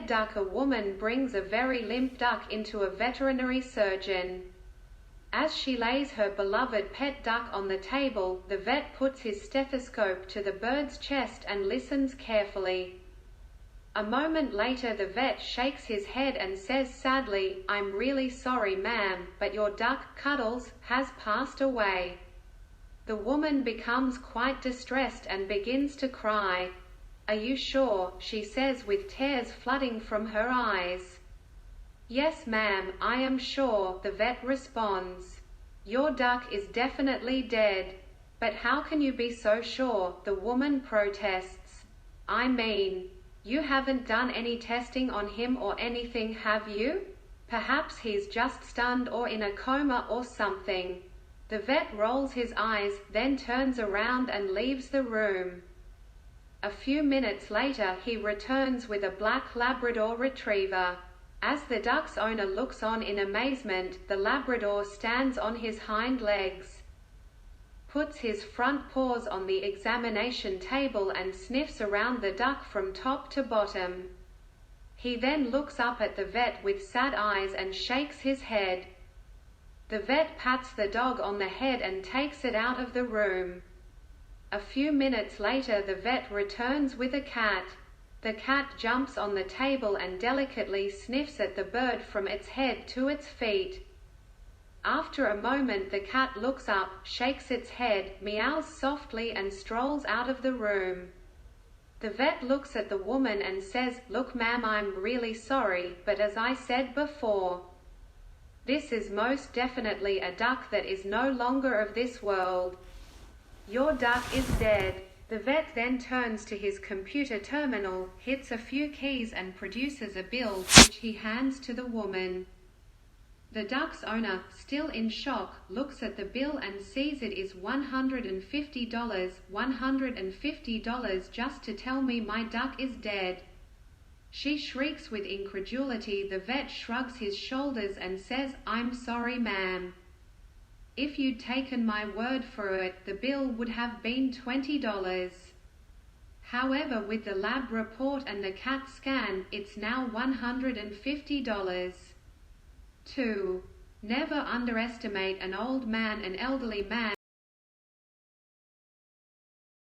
duck. A woman brings a very limp duck into a veterinary surgeon. As she lays her beloved pet duck on the table, the vet puts his stethoscope to the bird's chest and listens carefully. A moment later the vet shakes his head and says sadly, "I'm really sorry, ma'am, but your duck, Cuddles, has passed away." The woman becomes quite distressed and begins to cry. "Are you sure?" she says with tears flooding from her eyes. "Yes, ma'am, I am sure," the vet responds. "Your duck is definitely dead." "But how can you be so sure?" the woman protests. "I mean, you haven't done any testing on him or anything, have you? Perhaps he's just stunned or in a coma or something." The vet rolls his eyes, then turns around and leaves the room. A few minutes later he returns with a black Labrador retriever. As the duck's owner looks on in amazement, the Labrador stands on his hind legs, puts his front paws on the examination table and sniffs around the duck from top to bottom. He then looks up at the vet with sad eyes and shakes his head. The vet pats the dog on the head and takes it out of the room. A few minutes later the vet returns with a cat. The cat jumps on the table and delicately sniffs at the bird from its head to its feet. After a moment the cat looks up, shakes its head, meows softly and strolls out of the room. The vet looks at the woman and says, "Look, ma'am, I'm really sorry, but as I said before, this is most definitely a duck that is no longer of this world. Your duck is dead." The vet then turns to his computer terminal, hits a few keys and produces a bill, which he hands to the woman. The duck's owner, still in shock, looks at the bill and sees it is $150, $150 just to tell me my duck is dead. She shrieks with incredulity. The vet shrugs his shoulders and says, "I'm sorry, ma'am. If you'd taken my word for it, the bill would have been $20. However, with the lab report and the CAT scan, it's now $150. 2. Never underestimate an elderly man